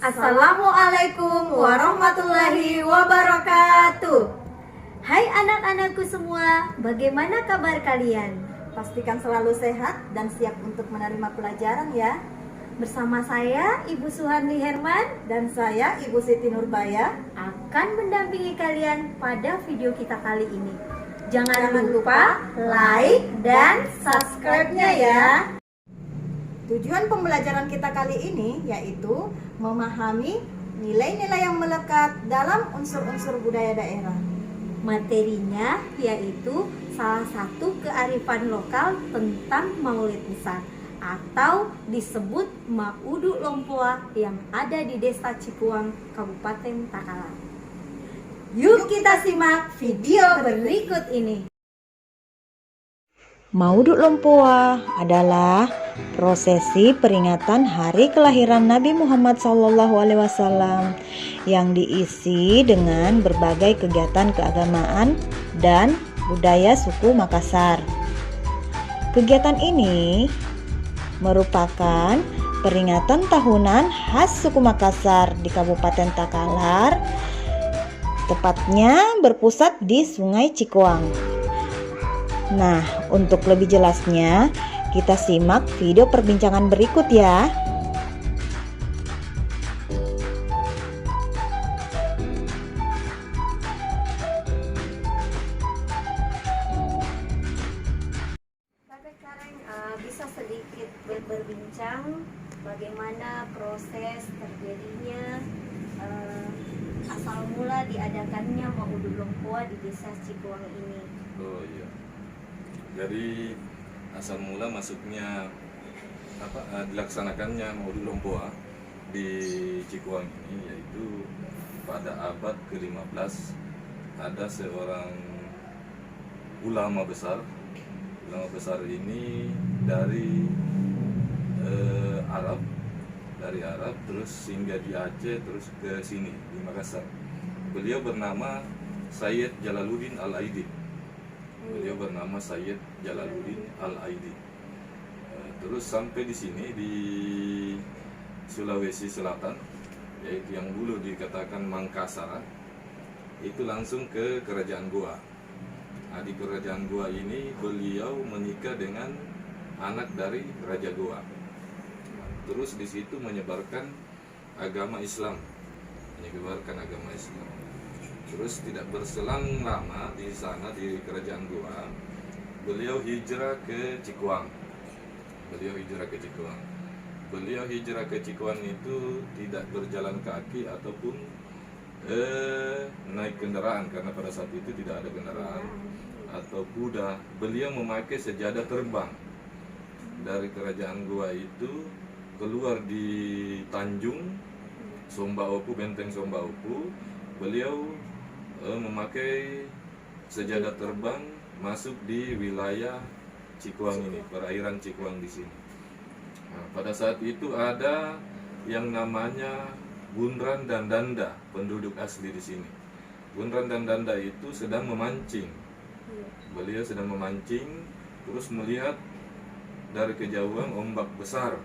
Assalamualaikum warahmatullahi wabarakatuh. Hai anak-anakku semua, bagaimana kabar kalian? Pastikan selalu sehat dan siap untuk menerima pelajaran ya. Bersama saya Ibu Suharni Herman Dan saya Ibu Siti Nurbaya akan mendampingi kalian pada video kita kali ini. Jangan lupa like dan subscribe-nya ya. Tujuan pembelajaran kita kali ini yaitu memahami nilai-nilai yang melekat dalam unsur-unsur budaya daerah. Materinya yaitu salah satu kearifan lokal tentang Maulid Besar atau disebut Maudu Lompoa yang ada di Desa Cikuang, Kabupaten Takalar. Yuk kita simak video berikut ini. Maudu Lompoa adalah prosesi peringatan hari kelahiran Nabi Muhammad SAW yang diisi dengan berbagai kegiatan keagamaan dan budaya suku Makassar. Kegiatan ini merupakan peringatan tahunan khas suku Makassar di Kabupaten Takalar, tepatnya berpusat di Sungai Cikuang. Nah, untuk lebih jelasnya, kita simak video perbincangan berikut ya. Sekarang bisa sedikit berbincang bagaimana proses terjadinya asal mula diadakannya Maudu Lompoa di Desa Cikuang ini. Oh iya. Jadi asal mula masuknya dilaksanakannya Maudu Lompoa di Cikuang ini yaitu pada abad ke-15 ada seorang ulama besar. Ulama besar ini dari Arab terus singgah di Aceh terus ke sini di Makassar. Beliau bernama Sayyid Jalaluddin Al-Aidi. Beliau bernama Sayyid Jalaluddin Al-Aidi. Terus sampai di sini di Sulawesi Selatan, yaitu yang dulu dikatakan Mangkasar, itu langsung ke Kerajaan Goa. Nah, di Kerajaan Goa ini beliau menikah dengan anak dari Raja Goa. Terus di situ menyebarkan agama Islam, Terus tidak berselang lama di sana di Kerajaan Goa, beliau hijrah ke Cikuang. Beliau hijrah ke Cikuang itu tidak berjalan kaki ataupun naik kendaraan karena pada saat itu tidak ada kendaraan atau kuda. Beliau memakai sejadah terbang dari Kerajaan Goa itu keluar di Tanjung Sombaopu, Benteng Sombaopu. Beliau memakai sejadah terbang masuk di wilayah Cikuang ini, perairan Cikuang di sini. Nah, pada saat itu ada yang namanya Bunran dan Danda, penduduk asli di sini. Bunran dan Danda itu sedang memancing. Beliau sedang memancing, terus melihat dari kejauhan ombak besar.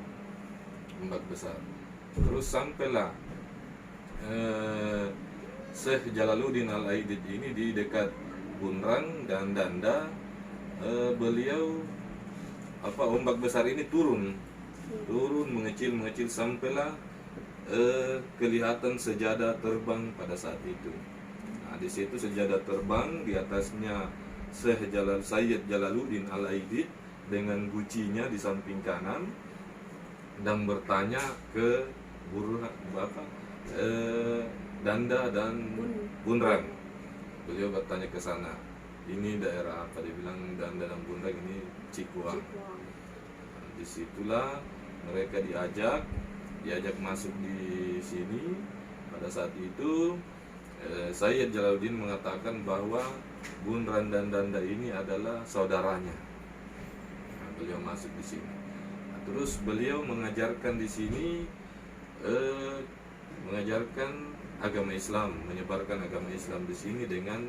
Terus sampailah Syekh Jalaluddin Al-Aidid ini di dekat Bunran dan Danda. Beliau ombak besar ini turun mengecil sampailah kelihatan sejadah terbang pada saat itu. Nah, di situ sejadah terbang, di atasnya Syekh Sayyid Jalaluddin Al-Aidid dengan gucinya di samping kanan dan bertanya ke Danda dan Bunran. Beliau bertanya ke sana, ini daerah apa? Dia bilang Danda dan Bunran ini Cikuang. Disitulah mereka diajak masuk di sini. Pada saat itu Sayyid Jalaluddin mengatakan bahwa Bunran dan Danda ini adalah saudaranya. Nah, beliau masuk di sini. Nah, terus beliau mengajarkan di sini, mengajarkan agama Islam, menyebarkan agama Islam di sini dengan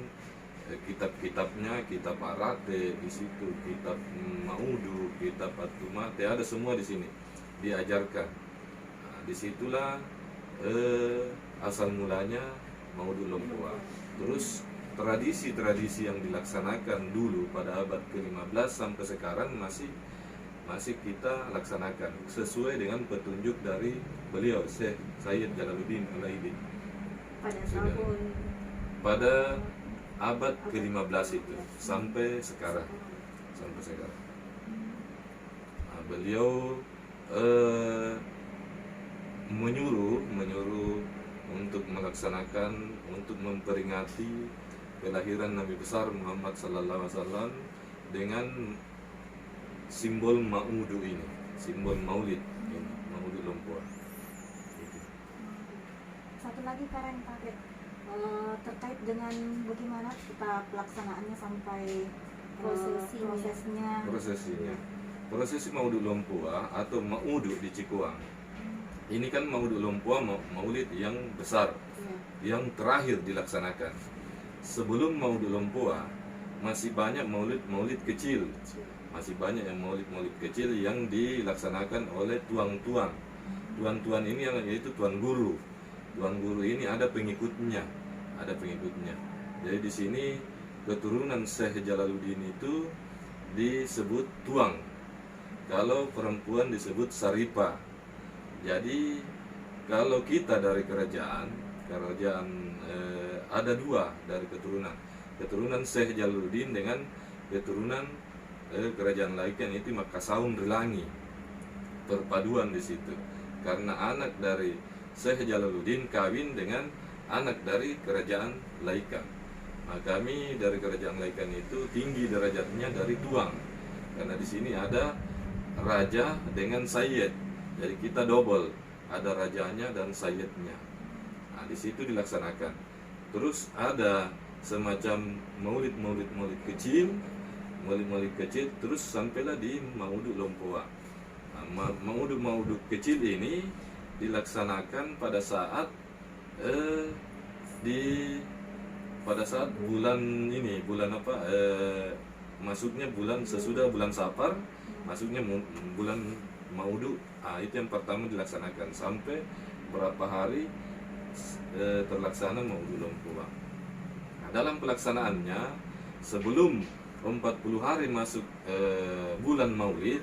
kitab-kitabnya, kitab Arate di situ, kitab Maudu, kitab Atumate, ada semua di sini diajarkan. Nah, disitulah asal mulanya Maulid Lompoa. Terus tradisi-tradisi yang dilaksanakan dulu pada abad ke-15 sampai sekarang masih kita laksanakan sesuai dengan petunjuk dari beliau Syekh Sayyid Jalaluddin Al-Aidin pada abad ke-15 itu sampai sekarang. Nah, beliau menyuruh untuk melaksanakan, untuk memperingati kelahiran Nabi besar Muhammad sallallahu alaihi wasallam dengan simbol maudu ini, simbol maulid ini, Maulid Lompoa. Satu lagi Karen Pak, terkait dengan bagaimana kita pelaksanaannya sampai prosesnya. Prosesi Maulid Lompoa atau maudu di Cikuang. Ini kan Maulid Lompoa maulid yang besar, yang terakhir dilaksanakan. Sebelum Maulid Lompoa masih banyak maulid kecil. Masih banyak yang maulid kecil yang dilaksanakan oleh tuan-tuan. Tuan-tuan ini yang yaitu tuan guru. Tuan guru ini ada pengikutnya. Jadi di sini keturunan Syekh Jalaluddin itu disebut tuang. Kalau perempuan disebut saripa. Jadi kalau kita dari kerajaan ada dua dari keturunan Syekh Jalaluddin dengan keturunan kerajaan Laikan, itu Makasaun Relangi, perpaduan di situ. Karena anak dari Syekh Jalaluddin kawin dengan anak dari kerajaan Laikan. Nah, kami dari kerajaan Laikan itu tinggi derajatnya dari tuang. Karena di sini ada raja dengan sayyid. Jadi kita double, ada rajanya dan sayyidnya. Nah, di situ dilaksanakan. Terus ada semacam maulid kecil, terus sampailah di Maulid Lompoa. Nah, maulid kecil ini dilaksanakan pada saat masuknya bulan sesudah bulan Safar, masuknya bulan Maulid. Itu yang pertama dilaksanakan sampai berapa hari terlaksana Maulid Lompoa. Nah, dalam pelaksanaannya sebelum 40 hari masuk bulan Maulid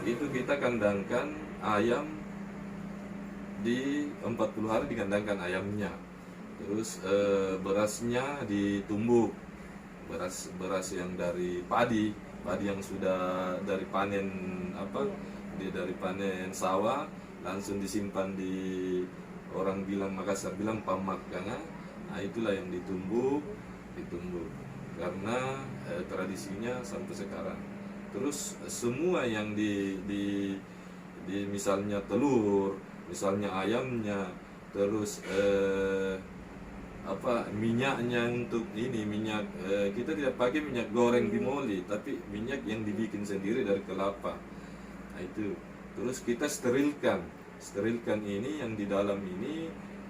itu kita kandangkan ayam, di 40 hari dikandangkan ayamnya. Terus berasnya ditumbuk, beras yang dari padi yang sudah dari panen dari panen sawah langsung disimpan di, orang bilang Makassar bilang pamak, karena itulah yang ditumbuk karena tradisinya sampai sekarang. Terus semua yang di misalnya telur, misalnya ayamnya, terus minyaknya, untuk ini minyak kita tidak pakai minyak goreng di moli, tapi minyak yang dibikin sendiri dari kelapa. Nah, itu terus kita sterilkan ini yang di dalam ini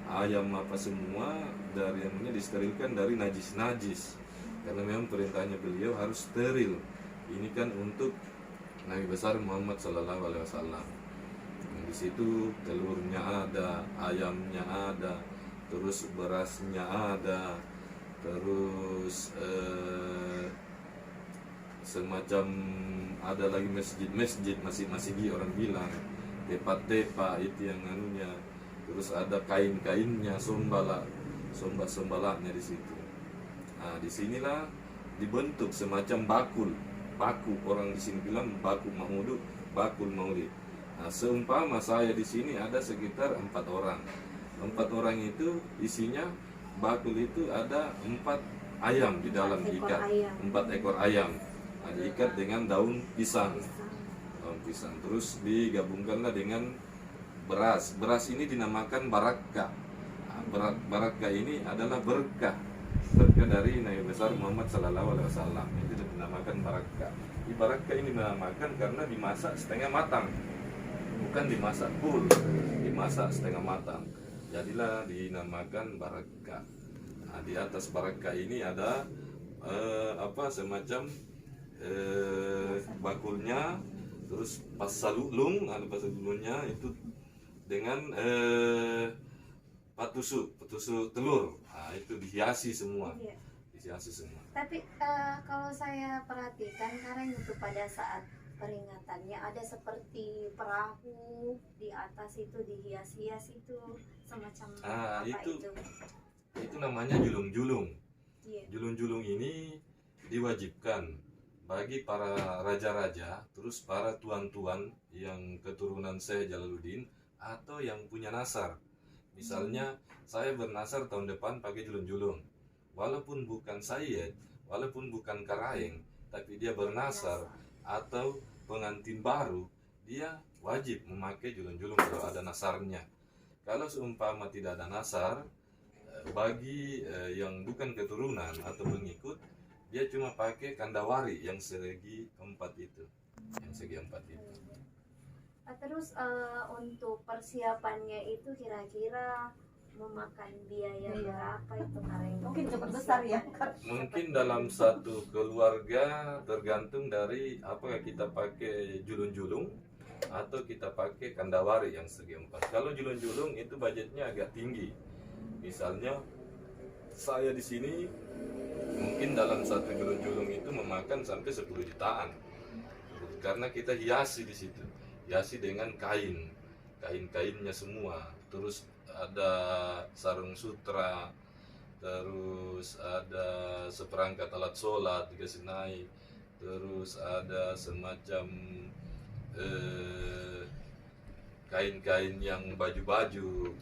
ayam semua dari yang ini disterilkan dari najis. Karena memang perintahnya beliau harus steril. Ini kan untuk Nabi besar Muhammad sallallahu alaihi wasallam. Di situ telurnya ada, ayamnya ada, terus berasnya ada, terus semacam ada lagi masjid masih orang bilang tepa itu yang anunya. Terus ada kain-kainnya, sombalaknya di situ. Nah, disinilah dibentuk semacam baku, orang di sini bilang bakul maulid. Nah, seumpama saya di sini ada sekitar 4 orang. 4 orang itu isinya bakul itu ada 4 ayam di dalam diikat, 4 ekor ayam. Nah, diikat dengan daun pisang. Terus digabungkanlah dengan beras. Beras ini dinamakan barakah. Nah, barakah ini adalah berkah dari Nabi besar Muhammad sallallahu alaihi wasallam. Itu dinamakan barakah. Barakah ini dinamakan karena dimasak setengah matang, bukan dimasak full, dimasak setengah matang. Jadilah dinamakan barakah. Nah, di atas barakah ini ada semacam bakulnya, terus pasalulung, ada pasalulungnya itu dengan petusuk telur. Nah, itu dihiasi semua. Iya. Dihiasi semua. Tapi kalau saya perhatikan karena itu pada saat peringatannya ada seperti perahu di atas itu dihias-hias itu semacam apa itu. itu? Itu namanya julung-julung. Iya. Julung-julung ini diwajibkan bagi para raja-raja, terus para tuan-tuan yang keturunan Syekh Jalaluddin atau yang punya nasar. Misalnya saya bernasar tahun depan pakai julung-julung. Walaupun bukan sayyid, walaupun bukan karaeng, tapi dia bernasar atau pengantin baru, dia wajib memakai julung-julung kalau ada nasarnya. Kalau seumpama tidak ada nasar, bagi yang bukan keturunan atau pengikut, dia cuma pakai kandawari yang segi 4 itu. Yang segi 4 itu. Terus untuk persiapannya itu kira-kira memakan biaya berapa itu karena Mungkin cepat besar ya. Mungkin dalam satu keluarga tergantung dari apa kita pakai julung-julung atau kita pakai kandawari yang segi 4. Kalau julung-julung itu budgetnya agak tinggi. Misalnya saya di sini mungkin dalam satu julung-julung itu memakan sampai 10 jutaan. Karena kita hiasi di situ. Hiasi dengan kain-kainnya semua. Terus ada sarung sutra, terus ada seperangkat alat sholat dikasih naik, terus ada semacam kain-kain yang baju-baju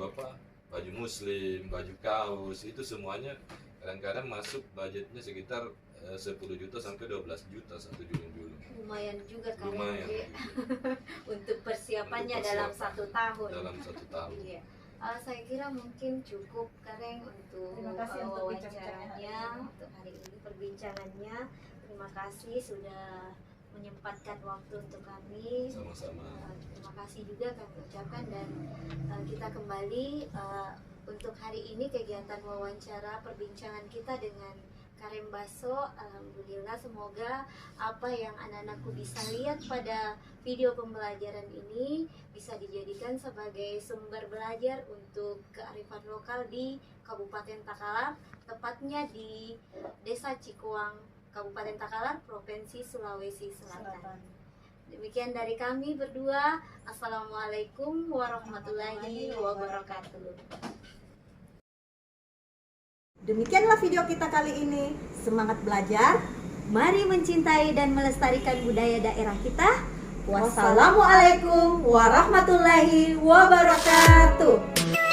apa, baju muslim, baju kaos, itu semuanya kadang-kadang masuk budgetnya sekitar 10 juta sampai 12 juta satu julung-julung. lumayan juga kan Lumayan. untuk persiapannya Untuk dalam persiapan. 1 tahun. Dalam 1 tahun. Iya. Saya kira mungkin cukup Kareng untuk Terima kasih untuk wawancaranya untuk hari ini, perbincangannya. Terima kasih sudah menyempatkan waktu untuk kami. Sama-sama. Terima kasih juga kami ucapkan dan kita kembali untuk hari ini kegiatan wawancara perbincangan kita dengan Karem Baso. Alhamdulillah, semoga apa yang anak-anakku bisa lihat pada video pembelajaran ini bisa dijadikan sebagai sumber belajar untuk kearifan lokal di Kabupaten Takalar, tepatnya di Desa Cikuang, Kabupaten Takalar, Provinsi Sulawesi Selatan. Demikian dari kami berdua. Assalamualaikum warahmatullahi wabarakatuh. Demikianlah video kita kali ini. Semangat belajar. Mari mencintai dan melestarikan budaya daerah kita. Wassalamualaikum warahmatullahi wabarakatuh.